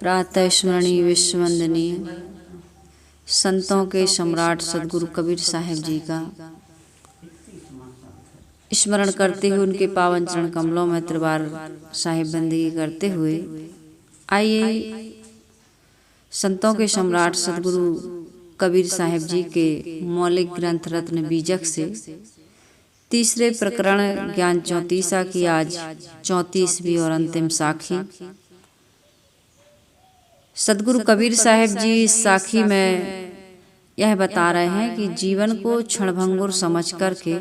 प्रातः स्मरणीय विश्ववंदनीय संतों के सम्राट सदगुरु कबीर साहिब जी का स्मरण करते हुए उनके पावन चरण कमलों में त्रिवार साहिब बंदगी करते हुए आइए संतों के सम्राट सदगुरु कबीर साहिब जी के मौलिक ग्रंथ रत्न बीजक से तीसरे प्रकरण ज्ञान 34 की आज 34वीं और अंतिम साखी। सदगुरु कबीर साहिब जी इस साखी में यह बता रहे हैं कि जीवन को क्षणभंगुर समझ करके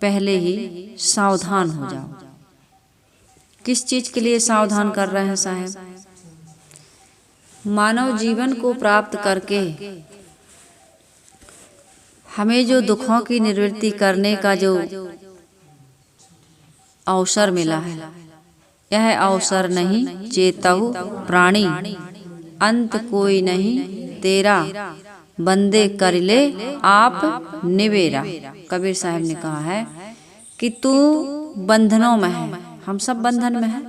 पहले ही सावधान हो जाओ। किस चीज के लिए सावधान कर रहे हैं साहब? मानव जीवन को प्राप्त करके हमें जो दुखों की निवृत्ति करने का जो अवसर मिला है, यह अवसर नहीं चेतहु प्राणी, अंत कोई नहीं तेरा, बंदे कर ले आप निवेरा। कबीर साहब ने कहा है कि तू बंधनों में है, हम सब बंधन में हैं,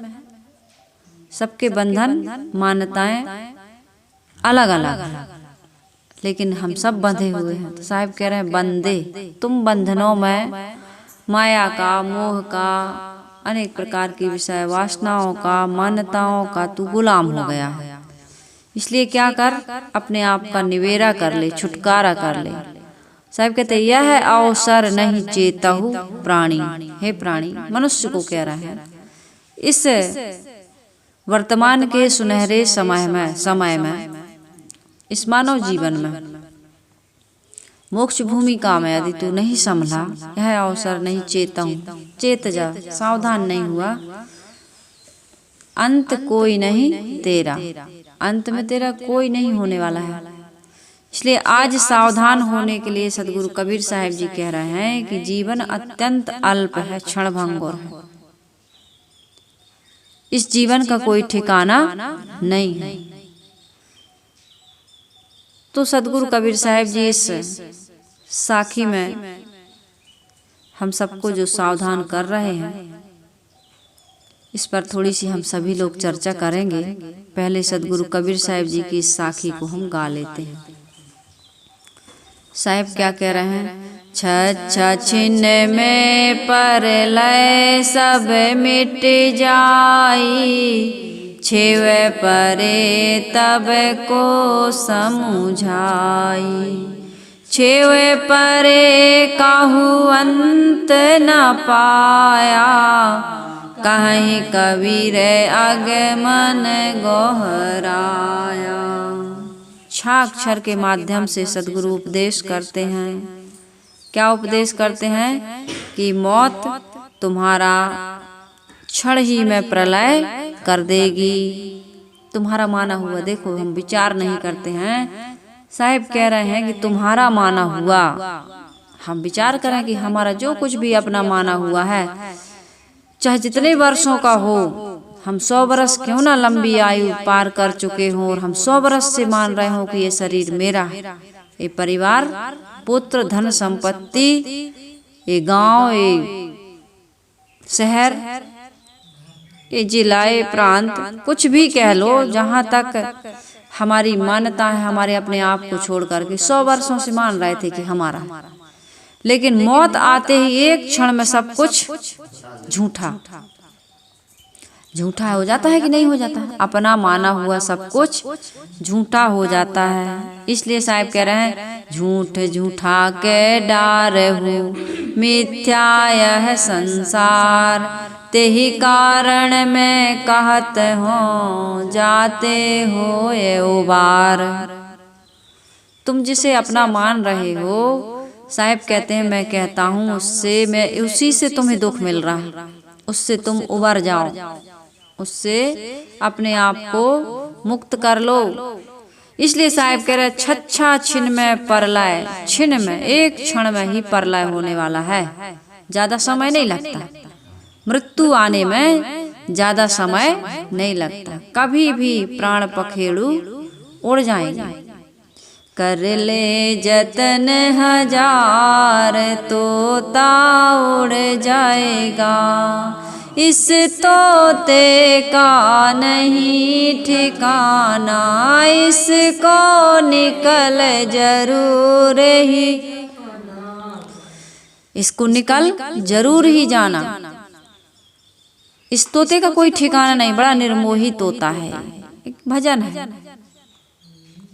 सबके बंधन मान्यताएं अलग अलग, लेकिन हम सब बंधे हुए हैं। तो साहब कह रहे हैं बंदे, तुम बंधनों में माया का, मोह का, अनेक प्रकार की विषय वासनाओं का, मान्यताओं का तू गुलाम हो गया है। इसलिए क्या कर, अपने आप का निवेरा कर ले, छुटकारा कर ले। साहब कहते यह अवसर नहीं चेतहु प्राणी, हे प्राणी मनुष्य को कह रहा है, इस वर्तमान के सुनहरे समय में इस मानव जीवन में मोक्ष भूमिका में यदि तू नहीं संभला, यह अवसर नहीं चेतहु, चेत जा, सावधान नहीं हुआ, अंत कोई नहीं तेरा, अंत में तेरा कोई नहीं होने वाला है। इसलिए आज सावधान होने के लिए सदगुरु कबीर साहिब जी कह रहे हैं कि जीवन अत्यंत अल्प है, क्षणभंगुर है, इस जीवन का कोई ठिकाना नहीं है। तो सदगुरु कबीर साहिब जी इस साखी में हम सबको जो सावधान कर रहे हैं, इस पर थोड़ी सी हम सभी लोग चर्चा करेंगे। पहले सदगुरु कबीर साहिब जी की इस साखी को हम गा लेते हैं। साहिब क्या कह रहे हैं? छ छिन्न में परलय सब मिट जाई, छेव परे तब को समुझाई, छेव परे काहू अंत न पाया, कहीं कबीर आगमन गोहराया। छाक्षर के माध्यम से सदगुरु उपदेश करते हैं। क्या उपदेश करते हैं? कि मौत तुम्हारा क्षण ही में प्रलय कर देगी। तुम्हारा माना हुआ, देखो हम विचार नहीं करते हैं, साहिब कह रहे हैं कि तुम्हारा माना हुआ, हम विचार करें कि हमारा जो कुछ भी अपना माना हुआ है, चाहे जितने वर्षों का हो, हम 100 वर्ष क्यों ना लंबी आयु पार कर चुके हों, और हम 100 वर्ष से मान रहे हो कि ये शरीर मेरा है, ये परिवार, पुत्र, धन संपत्ति, ये गांव, ये शहर, ये जिला, ये प्रांत, कुछ भी कह लो, जहाँ तक हमारी मान्यता है, हमारे अपने आप को छोड़ करके 100 वर्षों से मान रहे थे कि हमारा, लेकिन मौत आते ही एक क्षण में सब कुछ झूठा झूठा हो जाता है कि नहीं हो जाता है? अपना माना हुआ सब कुछ झूठा हो जाता है। इसलिए साहिब कह रहे हैं झूठ झूठा के डार हो, मिथ्या यह संसार, तेहि कारण में कहत हो, जाते हो ये उबार। तुम जिसे अपना मान रहे हो, साहिब कहते हैं मैं कहता हूँ उसी से तुम्हें दुख मिल रहा है, उससे तुम उबर जाओ, उससे अपने आप को मुक्त कर लो। इसलिए साहिब कह रहे छच्छा छिन्न में परलय, छिन्न में एक क्षण में ही परलय होने वाला है, ज्यादा समय नहीं लगता, मृत्यु आने में ज्यादा समय नहीं लगता, कभी भी प्राण पखेरु उड़ जाएंगे। कर ले जतन हजार तोता उड़ जाएगा, इस तोते का नहीं ठिकाना, इसको निकल जरूर ही, इसको निकल जरूर ही जाना। इस तोते का कोई ठिकाना नहीं, बड़ा निर्मोही तोता है। एक भजन है,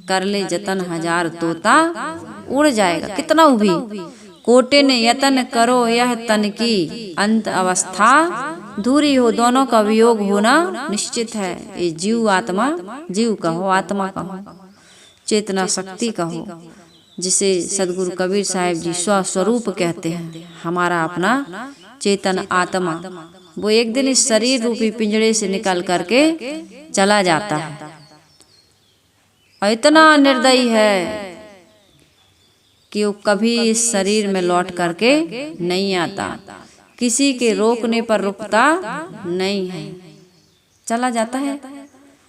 कर ले जतन हजार तोता उड़ जाएगा कितना भी, कोटिन यतन करो यह तन की, अंत अवस्था दूरी हो। दोनों का वियोग होना निश्चित है। ये जीव आत्मा, जीव कहो आत्मा कहो, चेतना शक्ति कहो, जिसे सदगुरु कबीर साहिब जी स्वस्वरूप कहते हैं, हमारा अपना चेतन आत्मा, वो एक दिन इस शरीर रूपी पिंजड़े से निकल करके चला जाता है। और इतना निर्दयी है कि वो कभी इस शरीर में लौट करके नहीं आता, किसी के रोकने पर रुकता नहीं है, चला जाता है।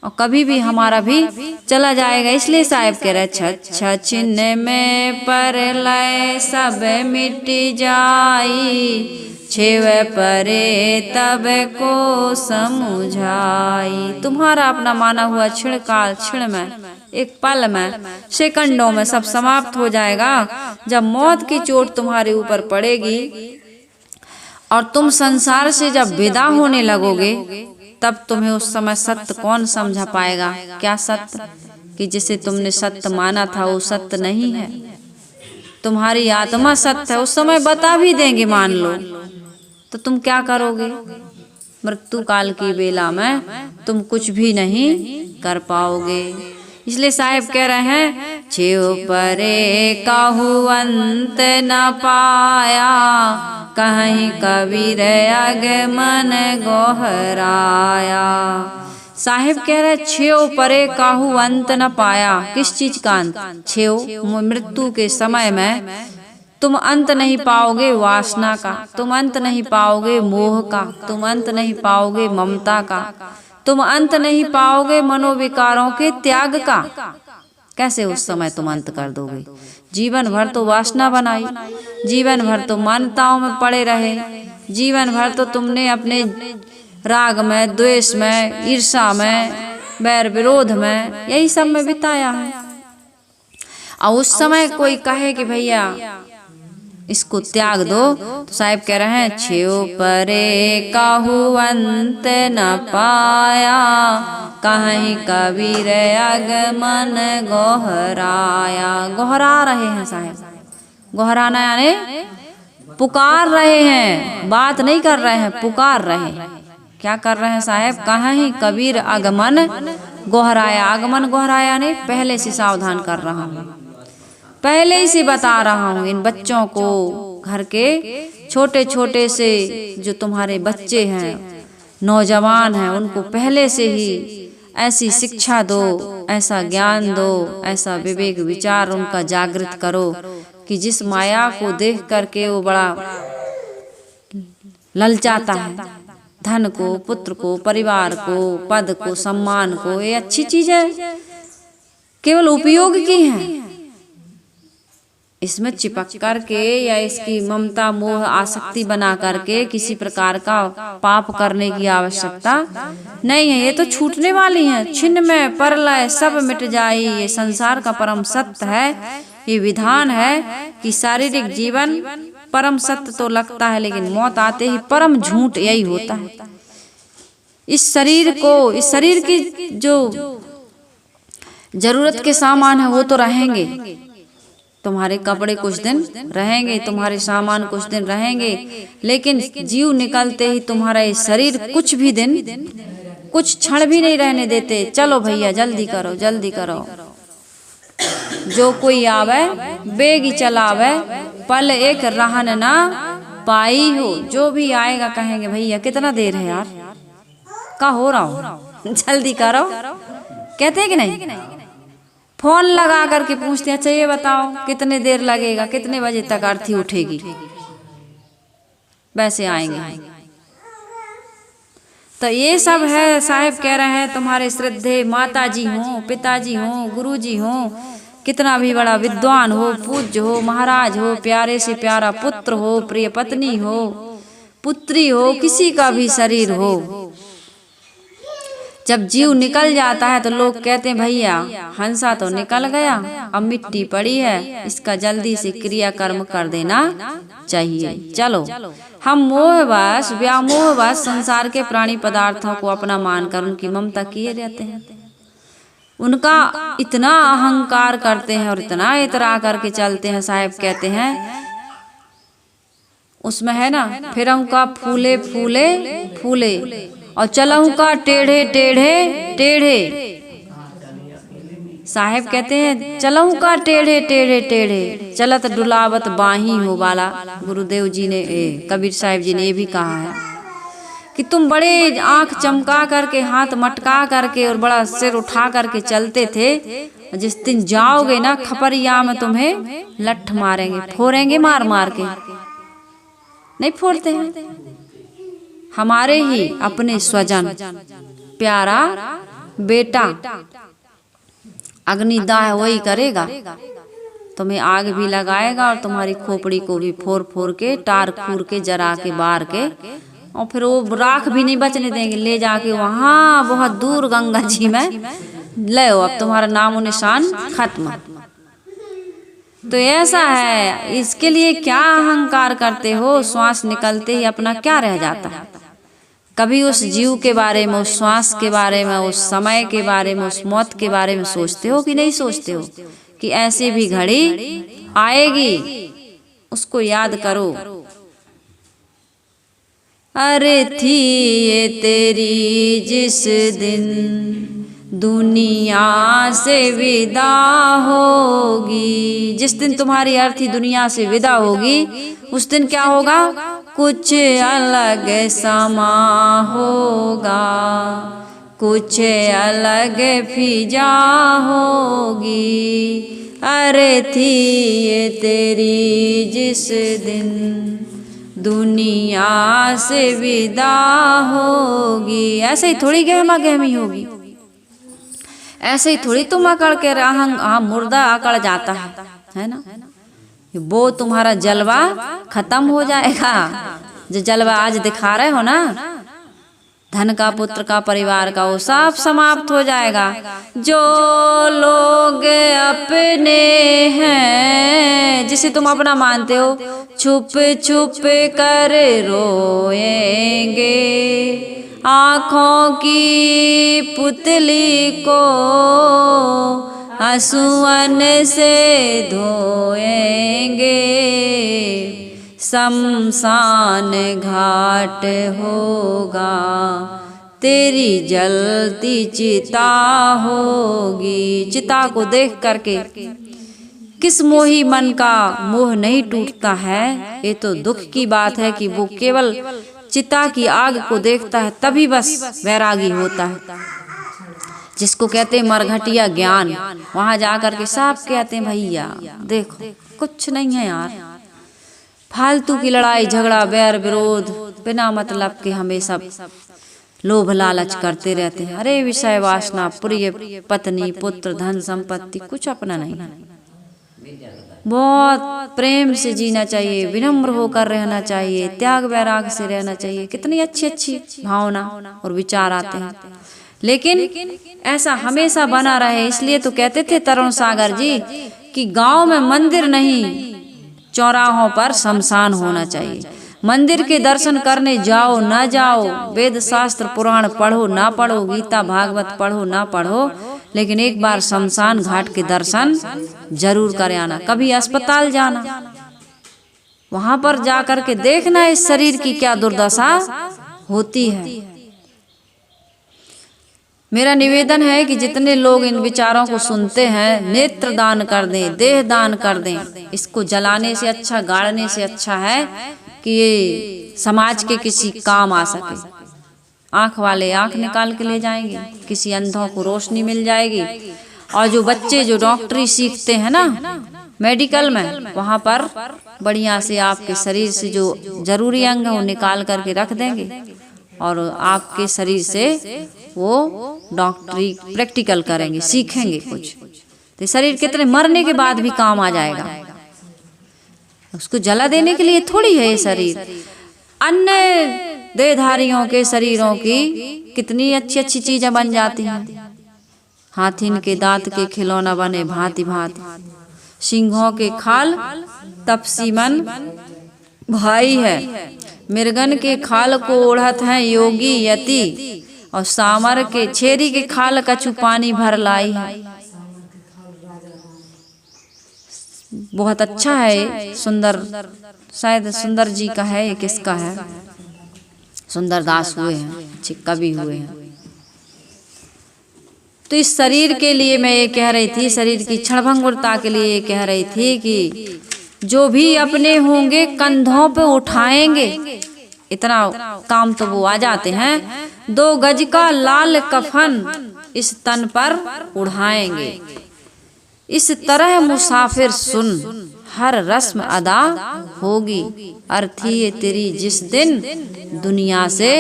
और कभी भी हमारा भी चला जाएगा। इसलिए साहिब कह रहे छछिन में पर लय सब मिट जाई, छेव परे तब को समझाई। तुम्हारा अपना माना हुआ क्षण काल, क्षण में, एक पल में, सेकंडों में सब समाप्त हो जाएगा। जब मौत की चोट तुम्हारे ऊपर पड़ेगी और तुम संसार से जब विदा होने लगोगे, तब तुम्हें उस समय सत्य कौन समझा पाएगा। क्या सत्य? कि जिसे तुमने सत्य माना था वो सत्य नहीं है, तुम्हारी आत्मा सत्य है। उस समय बता भी देंगे मान लो, तो तुम क्या करोगे? मृत्यु काल की बेला में तुम कुछ भी नहीं कर पाओगे। इसलिए साहिब कह रहे हैं छेव परे काहू अंत न पाया, कहीं कबीर आगमन गोहराया। साहिब कह रहे छेव परे काहू अंत न पाया। किस चीज का अंत? छेव, मृत्यु के समय में तुम अंत नहीं पाओगे वासना का, तुम अंत नहीं पाओगे मोह का, तुम अंत नहीं पाओगे ममता का, तुम अंत नहीं पाओगे मनोविकारों के त्याग का। कैसे उस समय तुम अंत कर दोगे? जीवन भर तो वासना बनाई, जीवन भर तो मान्यताओं में पड़े रहे, जीवन भर तो तुमने अपने राग में, द्वेष में, ईर्षा में, बैर विरोध में, यही सब में बिताया है। और उस समय कोई कहे कि भैया इसको त्याग दो, तो साहिब कह रहे हैं छेव परे काहू अंत न पाया, कहीं कबीर आगमन गोहराया। गोहरा रहे हैं साहिब, गोहराना यानी पुकार रहे हैं, बात नहीं कर रहे हैं, पुकार रहे हैं। क्या कर रहे हैं साहिब? कहीं कबीर आगमन गोहराया। आगमन गोहराया नहीं, पहले से सावधान कर रहा हूँ, पहले ही से बता रहा हूँ इन बच्चों को, घर के छोटे छोटे से जो तुम्हारे बच्चे हैं, नौजवान हैं, उनको पहले से ही ऐसी शिक्षा दो, ऐसा ज्ञान दो, ऐसा विवेक विचार उनका जागृत करो कि जिस माया को देख करके वो बड़ा ललचाता है, धन को, पुत्र को, परिवार को, पद को, सम्मान को, ये अच्छी चीज है, केवल उपयोग की है। इसमें चिपक करके या इसकी ममता मोह आसक्ति बना करके किसी प्रकार का पाप करने की आवश्यकता नहीं है। ये तो छूटने वाली है। छिन्न में परलय सब मिट जाई, ये संसार का परम सत्य है। ये विधान है कि शारीरिक जीवन परम सत्य तो लगता है, लेकिन मौत आते ही परम झूठ यही होता है। इस शरीर को, इस शरीर की जो जरूरत के सामान है वो तो रहेंगे, तुम्हारे कपड़े कुछ दिन रहेंगे, तुम्हारे सामान कुछ दिन रहेंगे, लेकिन जीव निकलते ही तुम्हारा ये शरीर कुछ भी दिन, कुछ क्षण भी नहीं रहने देते। चलो भैया जल्दी करो, जल्दी करो। जो कोई आवे बेगी चलावे, पल एक रहन ना पाई हो। जो भी आएगा कहेंगे भैया कितना देर है यार, का हो रहा हो, जल्दी करो। कहते हैं कि नहीं? फोन लगा करके पूछते हैं, अच्छा ये बताओ कितने देर लगेगा, कितने बजे तक अर्थी उठेगी, वैसे आएंगे। तो ये सब है। साहिब कह रहे हैं तुम्हारे श्रद्धे माताजी हो, पिताजी हो, गुरुजी हो, कितना भी बड़ा विद्वान हो, पूज्य हो, महाराज हो, प्यारे से प्यारा पुत्र हो, प्रिय पत्नी हो, पुत्री हो, किसी का भी शरीर हो, जब जीव निकल जाता है तो लोग कहते हैं भैया हंसा तो निकल गया, अब मिट्टी पड़ी है, इसका जल्दी से क्रियाकर्म कर देना चाहिए। चलो, हम मोहवश व्यामोहवश संसार के प्राणी पदार्थों को अपना मानकर उनकी ममता किए रहते हैं, उनका इतना अहंकार करते हैं और इतना इतरा करके चलते हैं। साहब कहते हैं उसमें है ना, फिर उनका फूले फूले फूले और चलऊं का टेढ़े टेढ़े टेढ़े। साहेब कहते हैं चलऊं का टेढ़े टेढ़े टेढ़े, चलत डुलावत बाही हो वाला। गुरुदेव जी ने कबीर साहिब जी ने ये भी कहा है कि तुम बड़े आंख चमका करके, हाथ मटका करके और बड़ा सिर उठा करके चलते थे, जिस दिन जाओगे ना खपरिया में तुम्हें लठ मारेंगे, फोड़ेंगे मार मार के। नहीं फोड़ते हैं, हमारे ही अपने स्वजन, प्यारा बेटा अग्निदाह वही करेगा, तुम्हें आग भी लगाएगा और तुम्हारी खोपड़ी को भी फोड़ फोड़ के, टार खूर के, जरा के, बार के, और फिर वो राख भी नहीं बचने देंगे, ले जाके वहां बहुत दूर गंगा जी में ले आओ, अब तुम्हारा नामो निशान खत्म। तो ऐसा है, इसके लिए क्या अहंकार करते हो? श्वास निकलते ही अपना क्या रह जाता है? कभी उस जीव के बारे में, उस श्वास के बारे में, उस समय के बारे में, उस मौत के बारे में सोचते हो कि नहीं सोचते हो कि ऐसी भी घड़ी आएगी? उसको याद करो। अरे थी ये तेरी जिस दिन दुनिया से विदा होगी, जिस दिन तुम्हारी अर्थी दुनिया से विदा होगी, उस दिन क्या होगा? कुछ अलग समा होगा, कुछ अलग फिजा होगी। अरे थी ये तेरी जिस दिन दुनिया से विदा होगी। ऐसे ही थोड़ी गहमा गहमी होगी, ऐसे ही थोड़ी तुम अकड़ के मुर्दा अकड़ जाता है ना, वो तुम्हारा जलवा खत्म हो जाएगा। जो जलवा आज दिखा रहे हो ना, धन का, पुत्र का, परिवार का, वो सब समाप्त हो जाएगा। जो लोग अपने हैं, जिसे तुम अपना मानते हो, छुप छुप कर रोएंगे, आँखों की पुतली को आंसुअन से धोएंगे। शमशान घाट होगा, तेरी जलती चिता होगी। चिता को देख करके किस मोही मन का मोह नहीं टूटता है? ये तो दुख की बात है कि वो केवल चिता की आग को देखता है, तभी बस वैरागी होता है, जिसको कहते हैं मरघटिया ज्ञान। वहां जाकर के सब कहते हैं भैया देखो कुछ नहीं है यार, फालतू की लड़ाई झगड़ा, बैर विरोध, बिना मतलब के हमें सब लोभ लालच करते रहते हैं। अरे विषय वासना, प्रिय पत्नी, पुत्र, धन संपत्ति, कुछ अपना नहीं। बहुत प्रेम से जीना चाहिए, विनम्र होकर रहना चाहिए, त्याग वैराग से रहना चाहिए। कितनी अच्छी अच्छी भावना और विचार आते हैं, लेकिन ऐसा हमेशा बना रहे। इसलिए तो कहते थे तरुण सागर जी कि गांव में मंदिर नहीं, चौराहों पर शमशान होना चाहिए। मंदिर के दर्शन करने जाओ ना जाओ, वेद शास्त्र पुराण पढ़ो ना पढ़ो, गीता भागवत पढ़ो ना पढ़ो, लेकिन एक बार शमशान घाट के दर्शन जरूर कर आना। कभी अस्पताल जाना, वहां पर जाकर के देखना इस शरीर की क्या दुर्दशा होती है। मेरा निवेदन है कि जितने लोग इन विचारों को सुनते हैं, नेत्र दान कर दें, देह दान कर दें। इसको जलाने से अच्छा, गाड़ने से अच्छा है कि ये समाज के किसी काम आ सके। आंख वाले आंख निकाल के ले जाएंगे, किसी अंधों को रोशनी मिल जाएगी। और जो बच्चे जो डॉक्टरी सीखते हैं ना मेडिकल में, वहाँ पर बढ़िया से आपके शरीर से जो जरूरी अंग है वो निकाल करके रख देंगे और आपके शरीर से वो डॉक्टरी प्रैक्टिकल करेंगे, सीखेंगे कुछ। तो शरीर कितने मरने के बाद भी काम आ जाएगा। उसको जला देने के लिए थोड़ी है ये शरीर। अन्य देहधारियों के शरीरों की कितनी अच्छी अच्छी चीजें बन जाती हैं। हाथिन के दांत के खिलौना बने भांति भांति, सिंहों के खाल तपसीमन भाई है, मृगन के खाल को ओढ़त हैं योगी यति, और सामर के छेरी के खाल कछु पानी भर लाई है। बहुत अच्छा है, सुंदर, शायद सुंदर जी का है, किसका है, सुंदर दास हुए हैं, अच्छे कवि हुए हैं। तो इस शरीर के लिए मैं ये कह रही थी, शरीर की क्षणभंगुरता के लिए ये कह रही थी कि जो भी अपने होंगे कंधों पे उठाएंगे, इतना काम तो वो आ जाते हैं। 2 गज का लाल कफन इस तन पर उड़ाएंगे, इस तरह मुसाफिर सुन हर रस्म अदा होगी, अर्थी ये तेरी जिस दिन दुनिया से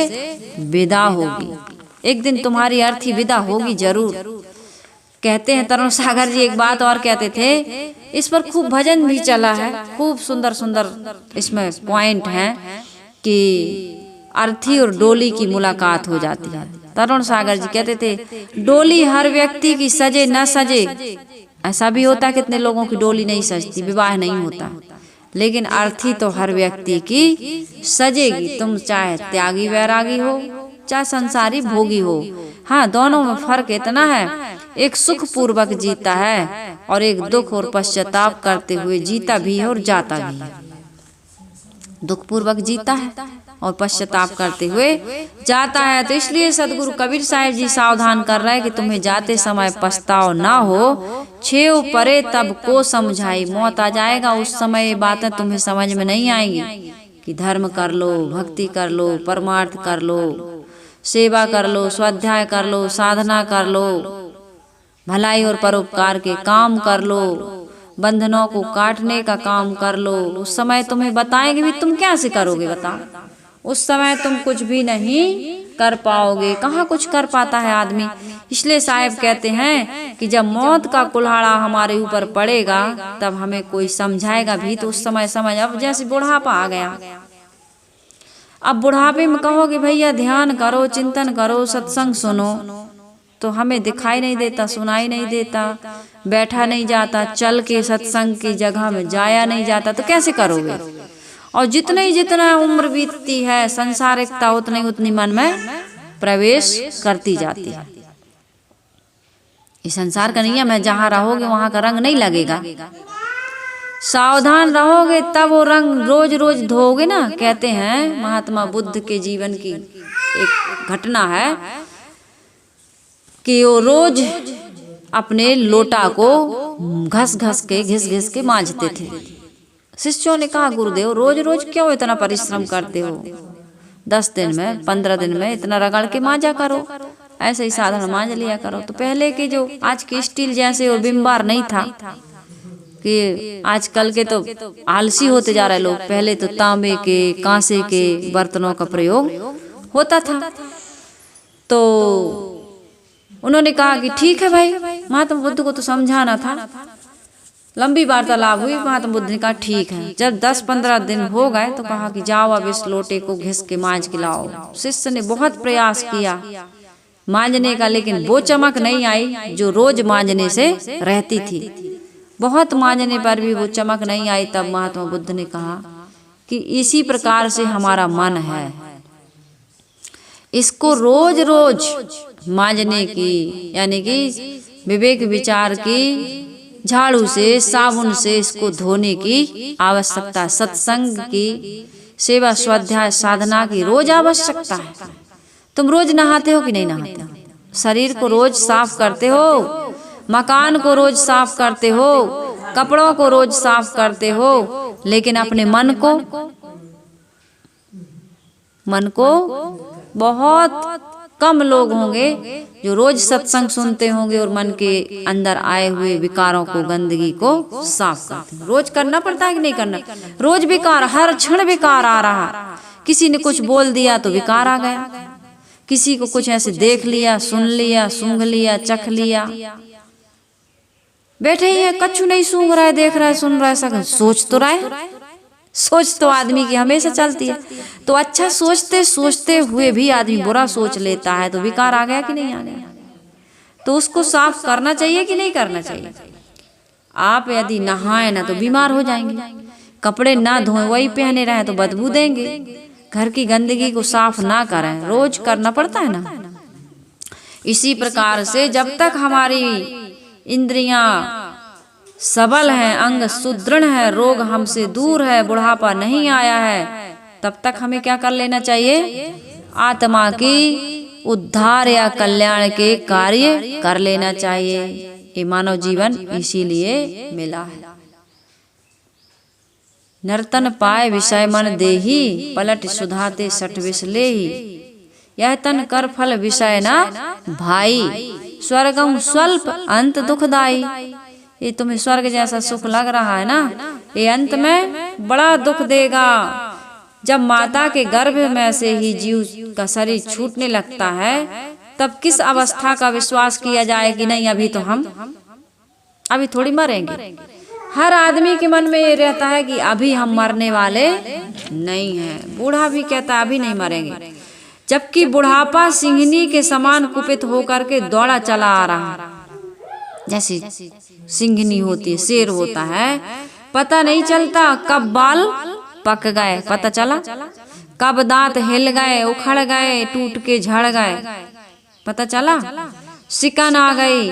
विदा होगी। एक दिन तुम्हारी अर्थी विदा होगी जरूर। कहते हैं तरुण सागर जी एक बात और कहते थे, इस पर खूब भजन भी चला है, खूब सुंदर सुंदर इसमें पॉइंट हैं कि अर्थी और डोली की मुलाकात हो जाती है। तरुण सागर जी कहते थे डोली हर व्यक्ति की सजे न सजे, ऐसा भी होता है कितने लोगों की डोली नहीं सजती, विवाह नहीं होता, लेकिन अर्थी तो हर व्यक्ति की सजेगी। तुम चाहे त्यागी वैरागी हो, चाहे संसारी भोगी हो, हाँ दोनों में फर्क इतना है, एक सुख पूर्वक जीता है और एक दुख और पश्चाताप करते हुए जीता भी है और जाता भी है। दुख पूर्वक जीता है और पश्चाताप करते हुए जाता है। तो इसलिए सदगुरु कबीर साहिब जी सावधान कर रहे हैं कि तुम्हें जाते समय पछताओ ना हो, छेव परे तब को समझाई। मौत आ जाएगा उस समय ये बातें तुम्हें समझ में नहीं आएंगी कि धर्म कर लो, भक्ति कर लो, परमार्थ कर लो, सेवा कर लो, स्वाध्याय कर लो, साधना कर लो, भलाई और परोपकार के काम कर लो, बंधनों को काटने का काम कर लो। उस समय तुम्हें बताएंगे भी तुम क्या से करोगे, बताओ। उस समय तुम कुछ भी नहीं कर पाओगे, कहाँ कुछ कर पाता है आदमी। इसलिए साहिब कहते हैं कि जब मौत का कुल्हाड़ा हमारे ऊपर पड़ेगा तब हमें कोई समझाएगा भी, तो उस समय समझ। अब जैसे बुढ़ापा आ गया, अब बुढ़ापे में कहोगे भैया ध्यान करो, चिंतन करो, सत्संग सुनो, तो हमें दिखाई नहीं देता, सुनाई नहीं देता, बैठा नहीं जाता, चल के सत्संग की जगह में जाया नहीं जाता, तो कैसे करोगे। और जितना उम्र बीतती है संसारिकता उतनी मन में प्रवेश करती जाती है। इस संसार का नियम है, जहाँ रहोगे वहाँ का रंग नहीं लगेगा, सावधान रहोगे तब वो रंग रोज रोज धोगे ना। कहते हैं महात्मा बुद्ध के जीवन की एक घटना है कि वो रोज अपने लोटा को घिस घिस के मांजते थे। शिष्यों ने कहा गुरुदेव रोज रोज क्यों इतना परिश्रम करते हो, 10 दिन में 15 दिन में इतना रगड़ के मांजा करो, ऐसे ही साधारण मांज लिया करो। तो पहले के जो आज के स्टील जैसे और विम बार नहीं था, कि आजकल के तो आलसी होते जा रहे लोग, पहले तो तांबे के कांसे के बर्तनों का प्रयोग होता था। तो उन्होंने कहा कि ठीक है भाई, महात्मा बुद्ध को तो समझाना था। लंबी वार्तालाप हुई, महात्मा बुद्ध ने कहा ठीक है। जब 10-15 दिन हो गए तो कहा कि जाओ अब इस लोटे को घिस के मांज के लाओ। शिष्य ने बहुत प्रयास किया मांजने का, लेकिन वो चमक नहीं आई जो रोज मांजने से रहती थी। बहुत मांजने पर भी वो चमक नहीं आई। तब महात्मा बुद्ध ने कहा कि इसी प्रकार से हमारा मन है, इसको रोज रोज मांजने की, यानी कि विवेक विचार की, झाड़ू से साबुन से इसको धोने की आवश्यकता, सत्संग की, सेवा स्वाध्याय साधना की रोज आवश्यकता है। तुम रोज नहाते हो कि नहीं नहाते हो? शरीर को रोज साफ करते हो, मकान को रोज साफ करते हो, कपड़ों को रोज साफ करते हो, लेकिन अपने मन को बहुत कम लोग होंगे जो रोज सत्संग सुनते होंगे और मन के अंदर आए हुए विकारों को, गंदगी को साफ करते हैं। रोज करना पड़ता है कि नहीं करना? रोज विकार, हर क्षण विकार आ रहा। किसी ने कुछ बोल दिया तो विकार आ गया, किसी को कुछ ऐसे देख लिया, सुन लिया, सूंघ लिया, चख लिया। बैठे ही है, कछु नहीं सूंघ रहा है, देख रहा है, सुन रहा है, सोच तो रहा है, सोच तो आदमी की हमेशा चलती है। तो अच्छा सोचते सोचते हुए भी आदमी बुरा सोच लेता है तो विकार आ गया कि नहीं आ गया। तो उसको साफ करना चाहिए कि नहीं करना चाहिए। आप यदि नहाए ना तो बीमार हो जाएंगे, कपड़े ना धोए वही पहने रहे तो बदबू देंगे, घर की गंदगी को साफ ना करें, रोज करना पड़ता है ना। इसी प्रकार से जब तक हमारी इंद्रियां सबल हैं, अंग सुदृढ़ है, रोग हमसे दूर है, बुढ़ापा नहीं आया है, तब तक हमें क्या कर लेना चाहिए, आत्मा की उद्धार या कल्याण के कार्य कर लेना चाहिए। ये मानव जीवन इसीलिए मिला है। नर्तन पाए विषय मन देही, पलट सुधाते सठ विष लेही, यह तन कर फल विषय ना भाई, स्वर्गम स्वल्प अंत दुखदाई। ये तुम्हें स्वर्ग जैसा सुख लग रहा है ना, ये अंत में बड़ा दुख देगा। जब माता के गर्भ में से ही जीव का शरीर छूटने लगता है तब किस अवस्था का विश्वास किया जाए कि नहीं अभी तो हम अभी थोड़ी मरेंगे। हर आदमी के मन में ये रहता है कि अभी हम मरने वाले नहीं हैं। बूढ़ा भी कहता है अभी नहीं मरेंगे, जबकि बुढ़ापा सिंहनी के समान कुपित होकर के दौड़ा चला आ रहा है। जैसे सिंहनी होती है, शेर होता है, पता नहीं चलता कब बाल पक गए, पता चला कब दांत हिल गए, उखड़ गए, टूट के झड़ गए, पता चला सिकन आ गई,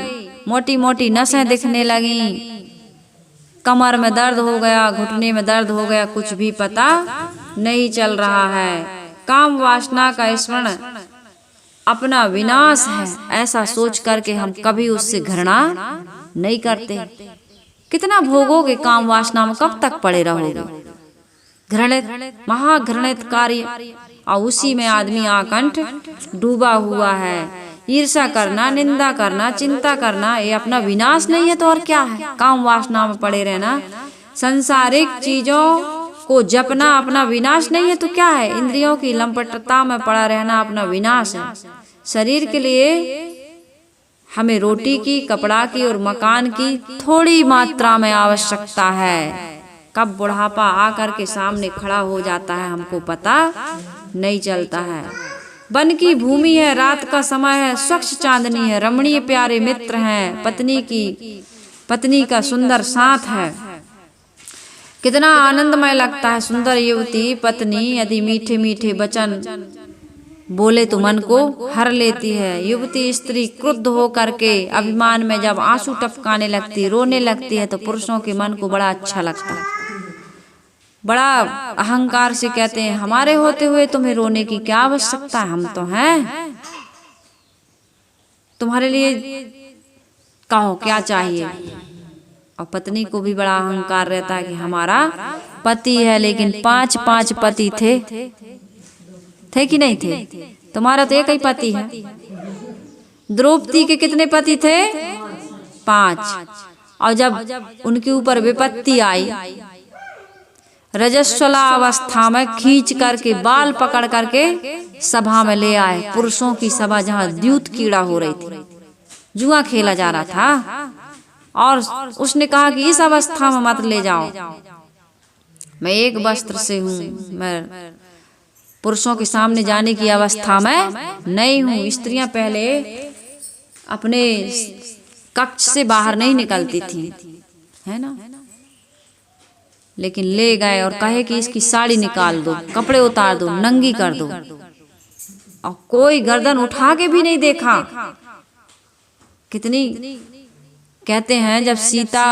मोटी मोटी नसें दिखने लगी, कमर में दर्द हो गया, घुटने में दर्द हो गया, कुछ भी पता नहीं चल रहा है। काम वासना का स्मरण अपना विनाश है, ऐसा सोच करके हम कभी उससे घृणा नहीं करते। कितना भोगोगे काम वासना में, कब तक पड़े रहोगे। घृणित महाघृणित कार्य और उसी में आदमी आकंठ डूबा हुआ है। ईर्ष्या करना, निंदा करना, चिंता करना, ये अपना विनाश नहीं है तो और क्या है। काम वासना में पड़े रहना, संसारिक चीजों को जपना अपना विनाश नहीं है तो क्या है। इंद्रियों की लंपटता में पड़ा रहना अपना विनाश है। शरीर के लिए हमें रोटी की, कपड़ा की और मकान की थोड़ी मात्रा में आवश्यकता है। कब बुढ़ापा आकर के सामने खड़ा हो जाता है हमको पता नहीं चलता है। वन की भूमि है, रात का समय है, स्वच्छ चांदनी है, रमणीय प्यारे मित्र हैं, पत्नी का सुंदर साथ है, कितना आनंदमय लगता है। सुंदर युवती पत्नी यदि मीठे मीठे वचन बोले तो मन को हर लेती है। युवती स्त्री क्रुद्ध हो करके अभिमान में जब आंसू टपकाने लगती, रोने लगती है तो पुरुषों के मन को बड़ा अच्छा लगता है। बड़ा अहंकार से कहते हैं हमारे होते हुए तुम्हें रोने की क्या आवश्यकता है, हम तो हैं, तुम्हारे लिए कहो क्या चाहिए। और पत्नी को भी बड़ा अहंकार रहता है कि हमारा पति है, लेकिन 5 पति थे कि नहीं थे। तुम्हारा तो एक ही पति है। द्रौपदी के कितने पति थे? 5। और जब उनके ऊपर विपत्ति आई, रजस्वला अवस्था में खींच करके बाल पकड़ करके सभा में ले आए। पुरुषों की सभा जहाँ द्यूत कीड़ा हो रही थी, जुआ खेला जा रहा था, और उसने कहा कि इस अवस्था में मत ले जाओ, मैं एक वस्त्र से हूँ, मैं पुरुषों के सामने जाने की अवस्था में नहीं हूँ। स्त्रियां पहले अपने कक्ष से बाहर नहीं निकलती थी, है ना, लेकिन ले गए और कहे कि इसकी साड़ी निकाल दो, कपड़े उतार दो, नंगी कर दो, और कोई गर्दन उठा के भी नहीं देखा। कितनी कहते हैं जब सीता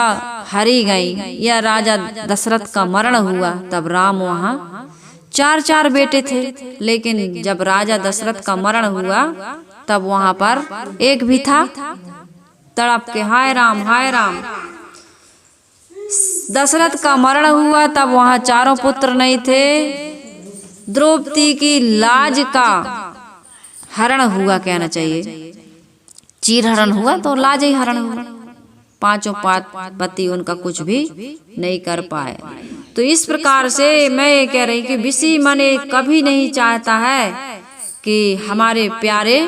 हरी गई या राजा दशरथ का मरण हुआ तब राम वहाँ 4 बेटे थे, लेकिन जब राजा दशरथ का मरण हुआ तब वहाँ पर एक भी था। तड़प के हाय राम हाय राम। दशरथ का मरण हुआ तब वहाँ 4 पुत्र नहीं थे। द्रौपदी की लाज का हरण हुआ, कहना चाहिए, चीर हरण हुआ तो लाज ही हरण हुआ। 5 पति उनका कुछ भी नहीं कर पाए। तो इस प्रकार से मैं ये कह रही कि विषी मन कभी नहीं चाहता है कि हमारे प्यारे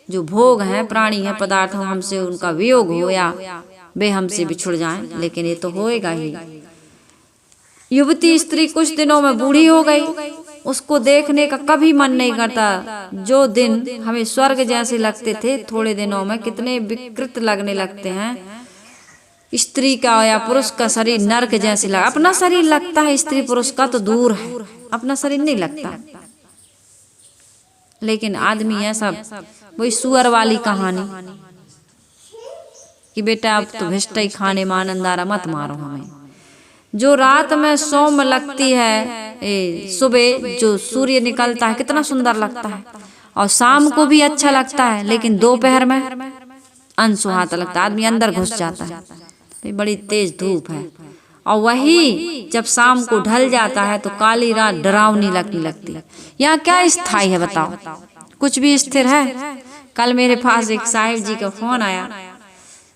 जो भोग हैं, प्राणी हैं, पदार्थ हो, हमसे उनका वियोग हो या वे हमसे बिछुड़ जाएं, लेकिन ये तो होएगा ही। युवती स्त्री कुछ दिनों में बूढ़ी हो गई, उसको देखने का कभी मन नहीं करता। जो दिन हमें स्वर्ग जैसे लगते थे, थोड़े दिनों में कितने विकृत लगने लगते हैं। स्त्री का या पुरुष का शरीर नरक जैसे लगा। अपना शरीर लगता है, स्त्री पुरुष का तो दूर है, अपना शरीर नहीं लगता। लेकिन आदमी ऐसा, वही सुअर वाली कहानी कि बेटा अब तो भिष्ट ही खाने में आनंद आ रहा, मत मारो हमें। जो रात में सौम्य लगती है, सुबह जो सूर्य निकलता है कितना सुंदर लगता है, और शाम को भी अच्छा लगता है, लेकिन दोपहर में अनसुहाता लगता है, आदमी अंदर घुस जाता है, बड़ी तेज धूप है। और वही जब शाम को ढल जाता है तो काली रात डरावनी लगने लगती है। यहाँ क्या स्थायी है बताओ, कुछ भी स्थिर है। कल मेरे पास एक साहिब जी का फोन आया,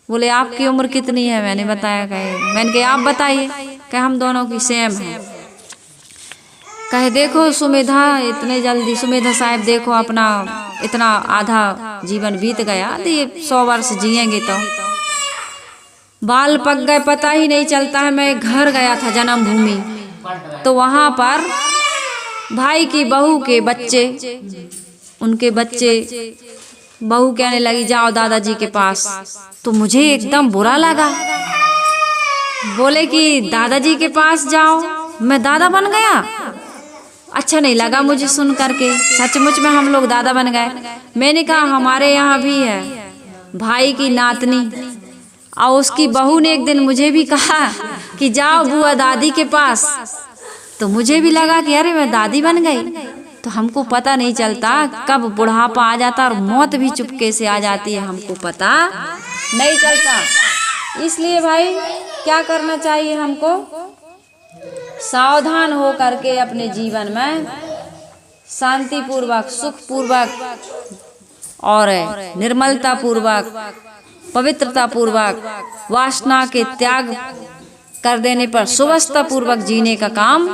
बोले आपकी उम्र कितनी है? मैंने बताया, कहे मैंने कहा आप बताइए, कहे हम दोनों की सेम है। कहे देखो सुमेधा, इतने जल्दी सुमेधा साहब देखो अपना इतना आधा जीवन बीत गया, ये 100 वर्ष जिएंगे तो बाल पक गए, पता ही नहीं चलता है। मैं घर गया था जन्मभूमि, तो वहां पर भाई की बहू के बच्चे, उनके बच्चे, बहू कहने लगी जाओ दादाजी के पास, तो मुझे एकदम बुरा लगा। बोले कि दादाजी के पास जाओ, मैं दादा बन गया। अच्छा नहीं लगा मुझे सुन करके, सचमुच में हम लोग दादा बन गए। मैंने कहा हमारे यहाँ भी है भाई की नातनी, और उसकी बहू ने एक दिन मुझे भी कहा कि जाओ बुआ दादी के पास, तो मुझे भी लगा कि अरे मैं दादी बन गई। तो हमको पता नहीं चलता कब बुढ़ापा आ जाता और मौत भी चुपके से आ जाती है, हमको पता नहीं चलता। इसलिए भाई क्या करना चाहिए हमको, सावधान हो करके अपने जीवन में शांति पूर्वक, सुख पूर्वक और निर्मलता पूर्वक, पवित्रता पूर्वक, वासना के त्याग कर देने पर सुवस्था पूर्वक जीने का काम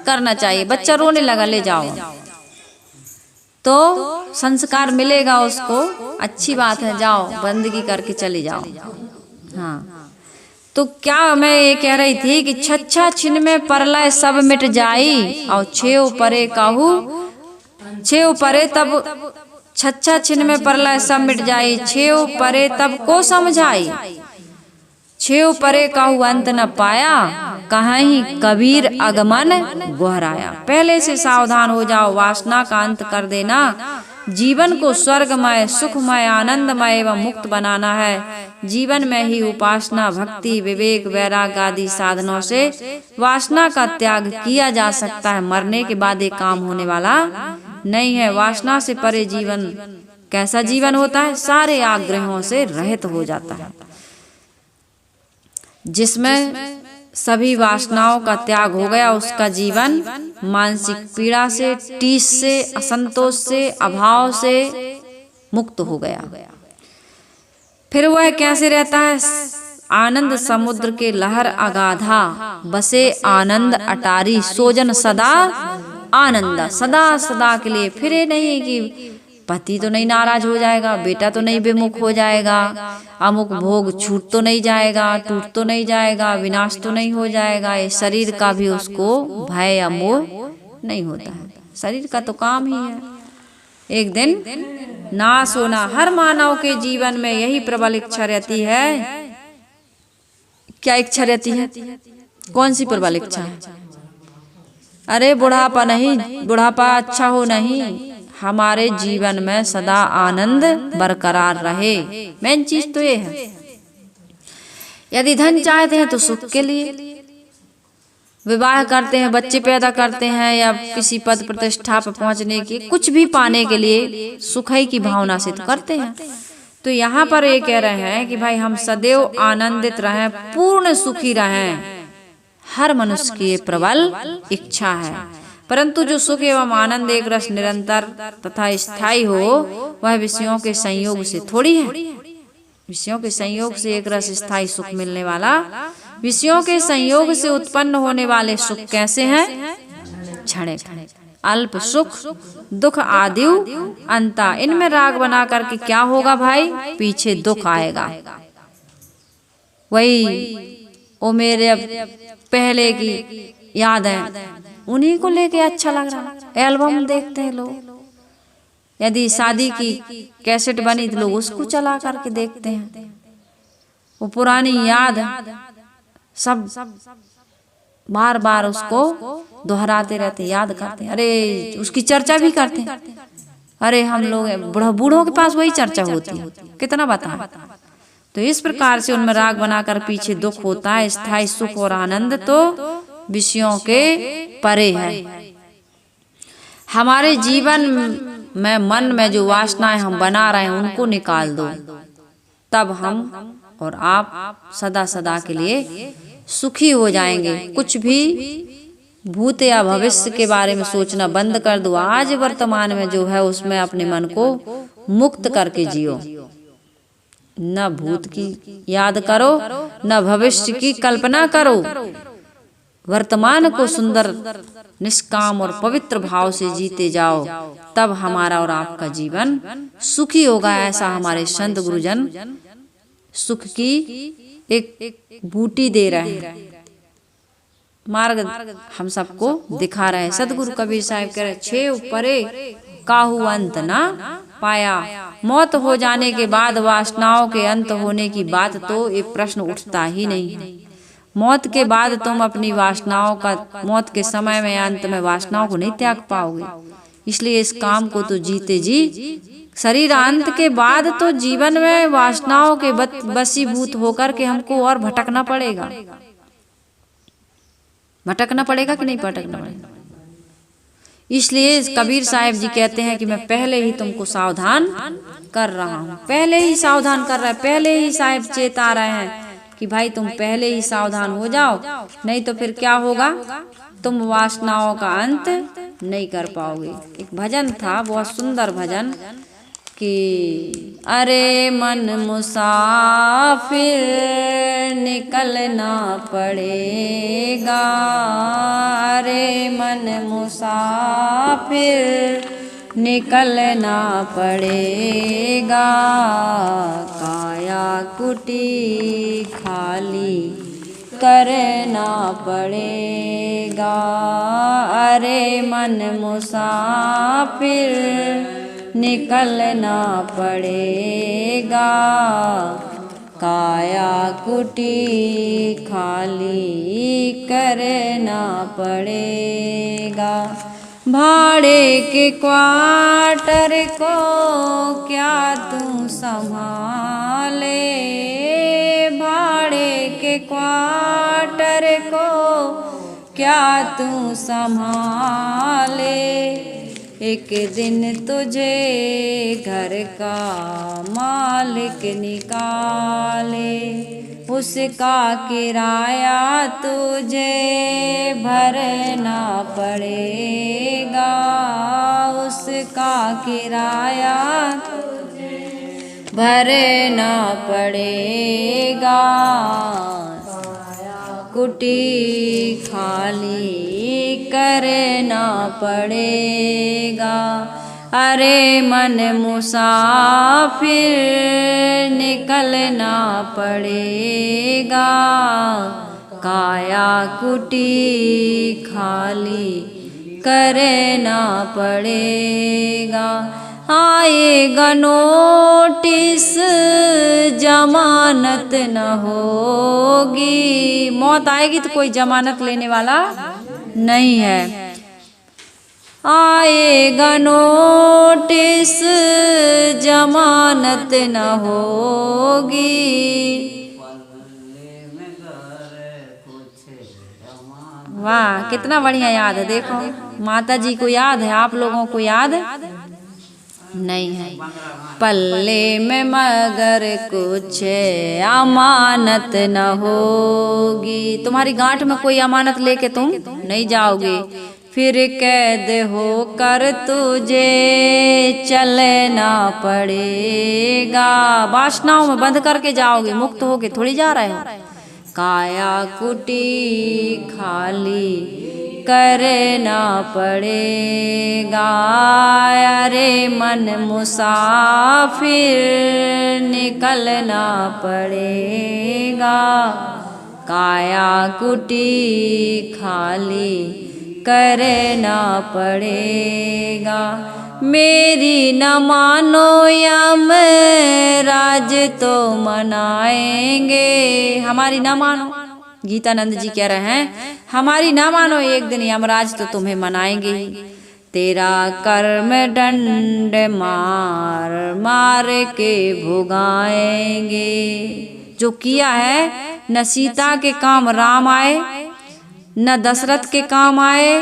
करना चाहिए। बच्चा रोने लगा, ले जाओ, तो संस्कार मिलेगा उसको, अच्छी बात है, जाओ बंदगी करके चले जाओ। हाँ, तो क्या मैं ये कह रही थी कि छच्छा छिन में परलय सब मिट जाई, और छेव परे काहू, छेव परे तब, छच्छा छिन में परलय सब मिट जाई, छेव परे तब को समझाई, छेव परे काहू अंत न पाया, कहीं कबीर अगमन गोहराया। पहले से सावधान हो जाओ, वासना का अंत कर देना, जीवन को स्वर्गमय, सुखमय, आनंदमय एवं मुक्त बनाना है। जीवन में ही उपासना, भक्ति, विवेक, वैराग्य आदि साधनों से वासना का त्याग किया जा सकता है। मरने के बाद ये काम होने वाला नहीं है। वासना से परे जीवन कैसा जीवन होता है? सारे आग्रहों से रहित हो जाता है, जिसमें सभी वासनाओं का त्याग हो गया। उसका जीवन मानसिक पीड़ा से, टीस से, असंतोष से, अभाव से मुक्त हो गया। फिर वह कैसे रहता है? आनंद समुद्र के लहर अगाधा, बसे आनंद अटारी, सोजन सदा आनंदा। सदा सदा के लिए फिरे नहीं कि पति तो नहीं नाराज हो जाएगा, बेटा तो नहीं विमुख हो जाएगा, अमुक भोग छूट तो नहीं जाएगा, टूट तो नहीं जाएगा, विनाश तो नहीं हो जाएगा। ये शरीर का भी उसको भय या मोह नहीं होता है। शरीर का तो काम ही है एक दिन नाश होना। हर मानव के जीवन में यही प्रबल इच्छा रहती है। क्या इच्छा रहती है? कौन सी प्रबल इच्छा है? अरे बुढ़ापा नहीं, बुढ़ापा अच्छा हो नहीं, हमारे जीवन में सदा आनंद बरकरार रहे। मेन चीज तो ये है। यदि धन चाहते हैं तो सुख के लिए विवाह करते हैं, बच्चे पैदा करते हैं, या किसी पद प्रतिष्ठा पर पहुंचने के, कुछ भी पाने के लिए सुख ही की भावना से तो करते हैं। तो यहाँ पर ये कह रहे हैं कि भाई हम सदैव आनंदित रहें, पूर्ण सुखी रहें। हर मनुष्य की ये प्रबल इच्छा है। परंतु जो सुख एवं आनंद एक रस निरंतर तथा स्थायी हो, वह विषयों के संयोग से थोड़ी है। विषयों के संयोग से एक रस स्थायी सुख मिलने वाला, विषयों के संयोग से उत्पन्न होने वाले सुख कैसे हैं? क्षणिक, अल्प सुख, दुख आदि अंता। इनमें राग बना करके क्या होगा भाई? पीछे दुख आएगा। वही ओ मेरे पहले की याद है, उन्हीं को लेके अच्छा लग रहा है। एल्बम देखते हैं लोग, यदि शादी की कैसेट बनी तो लोग उसको चला करके देखते हैं। वो पुरानी याद सब बार बार उसको दोहराते रहते, याद करते हैं, अरे उसकी चर्चा भी करते हैं। अरे हम लोग बूढ़ों के पास वही चर्चा होती है, कितना बताएं। तो इस प्रकार से उनमें राग बनाकर पीछे दुख होता है। स्थायी सुख और आनंद तो विषयों के परे है। हमारे जीवन में मन में जो वासनाएं हम बना रहे हैं उनको निकाल दो, तब हम और आप सदा सदा के लिए सुखी हो जाएंगे। कुछ भी भूत या भविष्य के बारे में सोचना बंद कर दो। आज वर्तमान में जो है उसमें अपने मन को मुक्त करके जियो। न भूत की याद करो, न भविष्य की कल्पना करो। वर्तमान को सुंदर, निष्काम और पवित्र भाव से जीते जाओ, तब हमारा और आपका जीवन सुखी होगा। ऐसा हमारे संत गुरुजन सुख की एक बूटी दे रहे हैं, मार्ग हम सबको दिखा रहे हैं। सदगुरु कबीर साहब कह रहे, छेव परे काहू अंत ना पाया। मौत हो जाने के बाद वासनाओं के अंत होने की बात तो ये प्रश्न उठता ही नहीं। मौत के बाद तुम अपनी वासनाओं का, मौत के समय में अंत में वासनाओं को नहीं त्याग पाओगे। इसलिए इस काम को तो जीते जी, शरीर अंत के बाद तो जीवन में वासनाओं के बसीभूत होकर के हमको और भटकना पड़ेगा। भटकना पड़ेगा कि नहीं भटकना पड़ेगा। इसलिए कबीर साहब जी कहते हैं कि मैं पहले ही तुमको सावधान कर रहा हूँ। पहले ही सावधान कर रहा है, पहले ही साहब चेता रहे हैं कि भाई तुम पहले ही सावधान हो जाओ, नहीं तो फिर क्या होगा, तुम वासनाओं का अंत नहीं कर पाओगे। एक भजन था, बहुत सुंदर भजन, कि अरे मन मुसाफिर निकलना पड़ेगा, अरे मन मुसाफिर निकलना पड़ेगा, काया कुटी खाली करना पड़ेगा, अरे मन मुसाफिर निकलना पड़ेगा, काया कुटी खाली करना पड़ेगा। भाड़े के क्वार्टर को क्या तू संभाले, भाड़े के क्वार्टर को क्या तू संभाले, एक दिन तुझे घर का मालिक निकाले, उसका किराया तुझे भरना पड़ेगा, उसका किराया तुझे भरना पड़ेगा, कुटी खाली करना पड़ेगा, अरे मन मुसाफिर निकलना पड़ेगा, काया कुटी खाली करना पड़ेगा। आएगा नोटिस जमानत न होगी, मौत आएगी तो कोई जमानत लेने वाला नहीं है। आएगा नोटिस जमानत न होगी, वाह कितना बढ़िया याद है। देखो माता जी को याद है, आप लोगों को याद नहीं है। पल्ले में मगर कुछ अमानत न होगी, तुम्हारी गांठ में कोई अमानत लेके तुम नहीं जाओगे, फिर कैद होकर तुझे चलना पड़ेगा, वासनाओं में बंद करके जाओगे, मुक्त होके थोड़ी जा रहे हो। काया कुटी खाली करना पड़ेगा, अरे मन मुसाफिर निकलना पड़ेगा, काया कुटी खाली करना पड़ेगा। मेरी न मानो यम राज तो मनाएंगे। हमारी ना मानो, गीतानंद जी कह रहे हैं हमारी ना मानो, एक दिन यमराज तो तुम्हें मनाएंगे ही। तेरा कर्म दंड मार मार के भुगाएंगे। जो किया है, न सीता के काम राम आए, न दशरथ के काम आए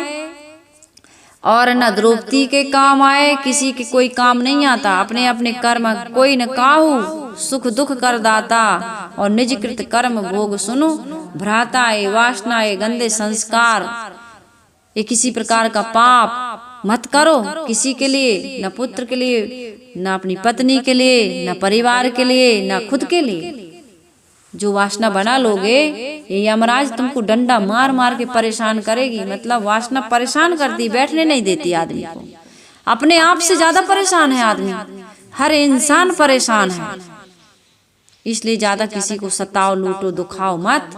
और न द्रौपदी के काम आए। किसी के कोई काम नहीं आता। अपने अपने कर्म कोई न काहू सुख दुख कर दाता, और निज कृत कर्म भोग सुनो। भ्राता ये वासना ये गंदे संस्कार, ये किसी प्रकार का पाप मत करो किसी के लिए, न पुत्र के लिए, न अपनी पत्नी के लिए, न परिवार के लिए, न खुद के लिए। जो वासना बना लोगे, ये यमराज तुमको डंडा मार मार के परेशान करेगी। मतलब वासना परेशान करती, बैठने नहीं देती आदमी को। अपने आप से ज्यादा परेशान है आदमी, हर इंसान परेशान है। इसलिए ज्यादा किसी को सताओ, लूटो, दुखाओ मत।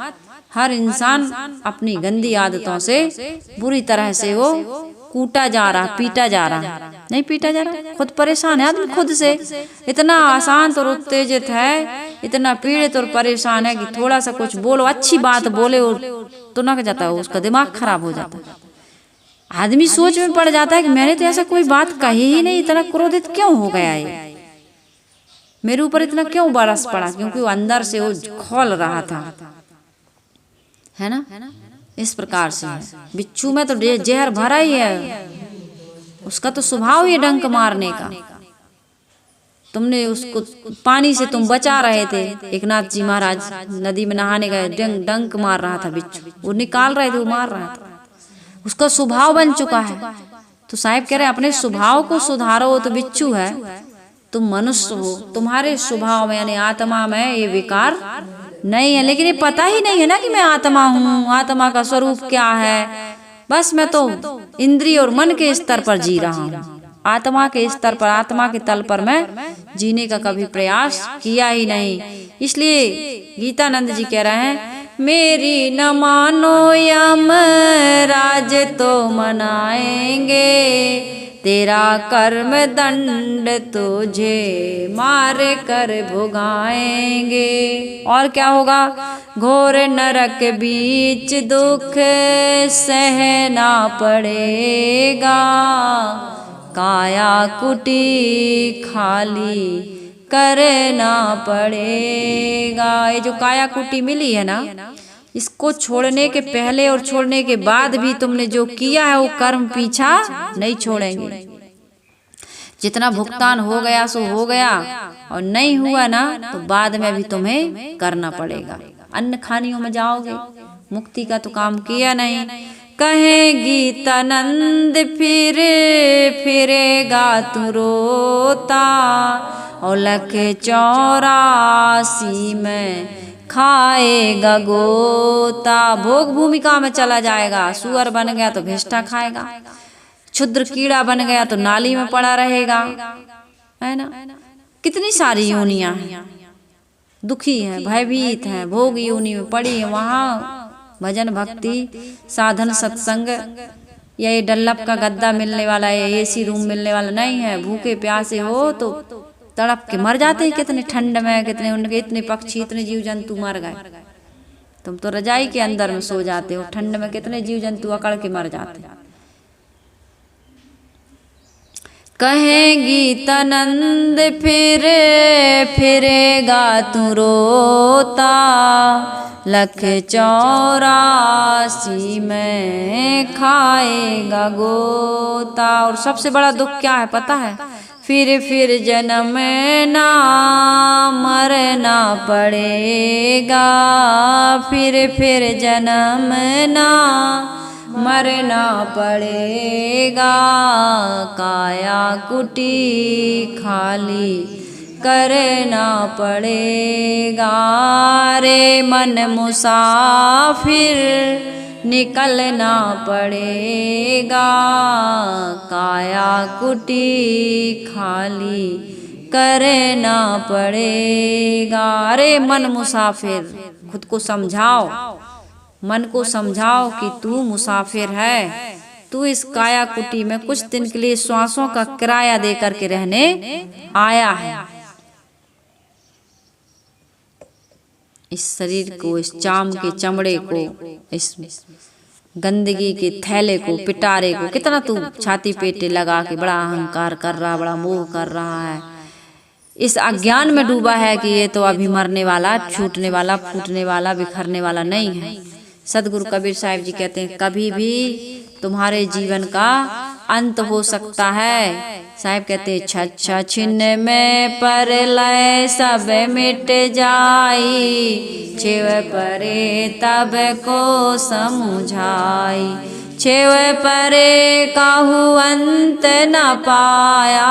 हर इंसान अपनी गंदी आदतों से बुरी तरह से वो कूटा जा रहा, पीटा जा रहा, नहीं पीटा जा रहा, खुद परेशान है आदमी खुद से। इतना अशांत और उत्तेजित है, इतना पीड़ित और परेशान है कि थोड़ा सा कुछ बोलो, अच्छी बात बोले तो न जाता है, उसका दिमाग खराब हो जाता है। आदमी सोच में पड़ जाता है कि मैंने तो ऐसा कोई बात कही ही नहीं, इतना क्रोधित क्यों हो गया है, मेरे ऊपर इतना क्यों बरस पड़ा। क्योंकि वो अंदर से वो खोल रहा था, है ना। इस प्रकार से है। बिच्छू में तो जहर भरा ही है, उसका तो स्वभाव ही डंक मारने का। तुमने उसको पानी से तुम बचा रहे थे। एकनाथ जी महाराज नदी में नहाने गए, डंक मार रहा था बिच्छू, वो निकाल रहे थे, वो मार रहा था, उसका स्वभाव बन चुका है। तो साहिब कह रहे अपने स्वभाव को सुधारो। तो बिच्छू है, तुम मनुष्य हो, तुम्हारे स्वभाव में यानी आत्मा में ये विकार नहीं है। लेकिन ये पता ही नहीं है ना कि मैं आत्मा हूँ, आत्मा का स्वरूप क्या है। बस मैं तो इंद्रिय और मन के स्तर पर जी रहा हूँ, आत्मा के स्तर पर, आत्मा के तल पर मैं जीने का कभी प्रयास किया ही नहीं। इसलिए गीतानंद जी कह रहे हैं मेरी न मानो यम राज तो मनाएंगे, तेरा कर्म दंड तुझे मार कर भुगाएंगे। और क्या होगा, घोर नरक बीच दुख सहना पड़ेगा, काया कुटी खाली करना पड़ेगा। ये जो काया कुटी मिली है ना, इसको छोड़ने के पहले और छोड़ने के बाद भी तुमने जो किया है वो कर्म पीछा नहीं छोड़ेंगे। जितना भुगतान हो गया सो हो गया, और नहीं हुआ ना तो बाद में भी तुम्हें करना पड़ेगा। अन्न खानियों में जाओगे, मुक्ति का तो काम किया नहीं। कहे गीतानंद फिर फिरेगा तू रोता, और लख 84 में खाएगा गोता। भोग भूमिका में चला जाएगा, सुअर बन गया तो भेष्ठा खाएगा, क्षुद्र कीड़ा बन गया तो नाली में पड़ा रहेगा, है ना। कितनी सारी योनियां हैं, दुखी है, भयभीत है, भोग योनि में पड़ी है। वहाँ भजन भक्ति साधन सत्संग या ये डल्लप का गद्दा मिलने वाला है, एसी रूम मिलने वाला नहीं है। भूखे प्यासे हो तो तड़प के मर जाते हैं, कितने ठंड में, कितने उनके इतने पक्षी, इतने जीव जंतु मर गए। तुम तो रजाई के अंदर में सो जाते हो, ठंड में कितने जीव जंतु अकड़ के मर जाते हैं। कहेंगी तनंद फिर फिरेगा तू रोता, लख 84 में खाएगा गोता। और सबसे बड़ा दुख क्या है पता है, फिर जन्म ना मरना पड़ेगा, फिर जन्म ना मरना पड़ेगा, काया कुटी खाली करना पड़ेगा। रे मन मुसाफिर निकलना पड़ेगा, काया कुटी खाली करना पड़ेगा। रे मन मुसाफिर, खुद को समझाओ, मन को समझाओ कि तू मुसाफिर है, तू इस काया कुटी में कुछ दिन के लिए श्वासों का किराया दे करके रहने आया है। इस शरीर को, इस चाम के चमड़े को, इस गंदगी के थैले को, पिटारे को कितना तू छाती पेटे लगा के बड़ा अहंकार कर रहा, बड़ा मोह कर रहा है। इस अज्ञान में डूबा है कि ये तो अभी मरने वाला, छूटने वाला, फूटने वाला, बिखरने वाला नहीं है। सदगुरु कबीर साहिब जी कहते हैं कभी भी तुम्हारे जीवन का अंत हो सकता है। साहिब कहते हैं छछा छिन्न में परलय सब मिट जाई, छेव परे तब को समुझाई, छेव परे काहू अंत न पाया,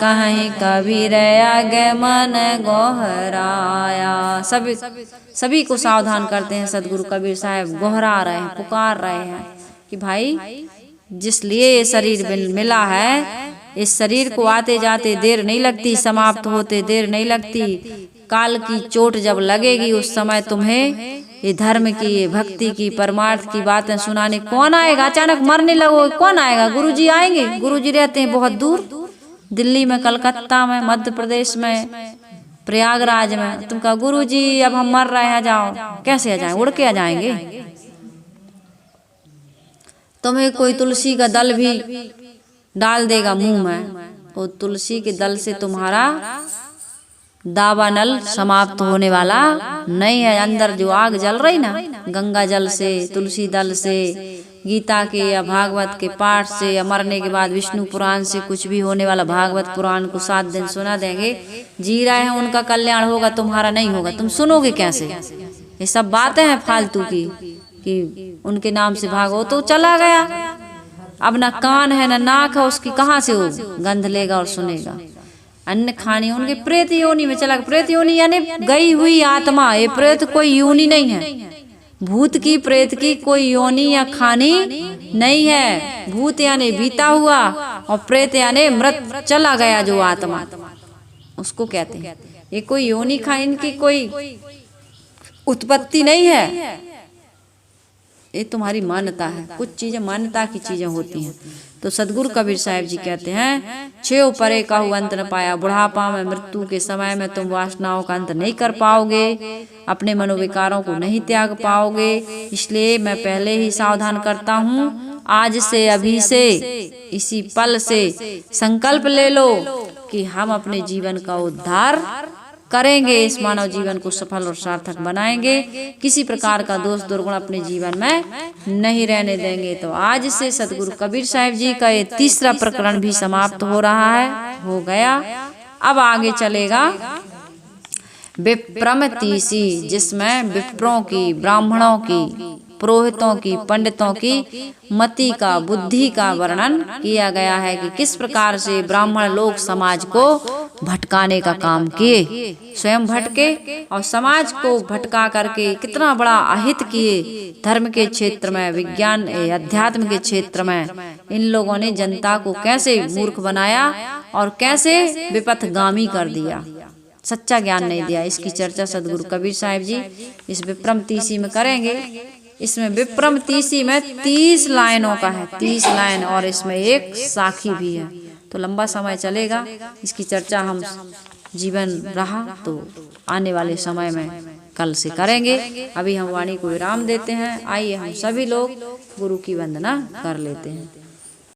कहीं कबीर आगमन गोहराया। सभी को सावधान करते हैं सदगुरु कबीर साहब, गोहरा रहे हैं, पुकार रहे हैं कि भाई जिस लिए ये शरीर मिला है, इस शरीर को आते जाते देर नहीं लगती, समाप्त होते देर नहीं लगती। काल की चोट जब लगेगी उस समय तुम्हें ये धर्म की, ये भक्ति की, परमार्थ की बातें सुनाने कौन आएगा? अचानक मरने लगो कौन आएगा? गुरुजी आएंगे। गुरुजी रहते हैं बहुत दूर, दिल्ली में, कलकत्ता में, मध्य प्रदेश में, प्रयागराज में। तुम कहा गुरुजी अब हम मर रहे हैं, जाओ। कैसे आ जाए? उड़ के आ जाएंगे। तुम्हें कोई तुलसी का दल भी डाल देगा मुंह में, वो तुलसी के दल से तुम्हारा दावानल समाप्त होने वाला नहीं है। अंदर जो आग जल रही ना, गंगा जल से, तुलसी दल से, गीता के या भागवत के पाठ से, या मरने के बाद विष्णु पुराण से कुछ भी होने वाला, भागवत पुराण को 7 दिन सुना देंगे, जी रहे हैं उनका कल्याण होगा, तुम्हारा नहीं होगा। तुम सुनोगे कैसे? ये सब बातें हैं फालतू की कि उनके नाम से भागो तो चला गया। अब ना कान है ना नाक है उसकी, कहाँ से वो गंध लेगा और सुनेगा? अन्न खानी उनके प्रेत योनि में चला। प्रेत योनि यानी गई हुई आत्मा। ये प्रेत कोई योनि नहीं है, भूत की प्रेत की कोई योनि या खानी नहीं है। भूत यानी बीता हुआ और प्रेत यानी मृत, चला गया जो आत्मा, उसको कहते हैं। ये कोई योनि खा, इनकी कोई उत्पत्ति नहीं है। ये तुम्हारी मान्यता है। कुछ चीजें मान्यता की चीजें होती हैं। तो सदगुरु कबीर साहब जी कहते हैं छेव परे काहू अंत न पाया। बुढ़ापा में, मृत्यु के समय में तुम वासनाओं का अंत नहीं कर पाओगे, अपने मनोविकारों को नहीं त्याग पाओगे। इसलिए मैं पहले ही सावधान करता हूँ, आज से, अभी से, इसी पल से संकल्प ले लो कि हम अपने जीवन का उद्धार करेंगे, इस मानव जीवन को सफल और सार्थक बनाएंगे, किसी प्रकार का दोष दुर्गुण अपने जीवन में नहीं रहने देंगे। तो आज से सदगुरु कबीर साहिब जी का ये तीसरा प्रकरण भी समाप्त हो रहा है, हो गया। अब आगे चलेगा विप्रम तीसी, जिसमें विप्रों की, ब्राह्मणों की, पुरोहितों की, पंडितों की मति का, बुद्धि का वर्णन किया गया है कि किस प्रकार से ब्राह्मण लोग समाज को भटकाने का काम किए, स्वयं भटके और समाज को भटका करके कितना बड़ा अहित किए। धर्म के क्षेत्र में, विज्ञान, अध्यात्म के क्षेत्र में इन लोगों ने जनता को कैसे मूर्ख बनाया और कैसे विपथगामी कर दिया, सच्चा ज्ञान नहीं दिया। इसकी चर्चा सदगुरु कबीर साहिब जी इस विप्रम तीसी में करेंगे। इसमें विप्रम तीसी में 30 लाइनों का है, 30 लाइन, और इसमें एक साखी भी है। तो लंबा समय चलेगा। इसकी चर्चा हम जीवन रहा तो आने वाले समय में कल से करेंगे। अभी हम वाणी को विराम देते हैं। आइए हम सभी लोग गुरु की वंदना कर लेते हैं।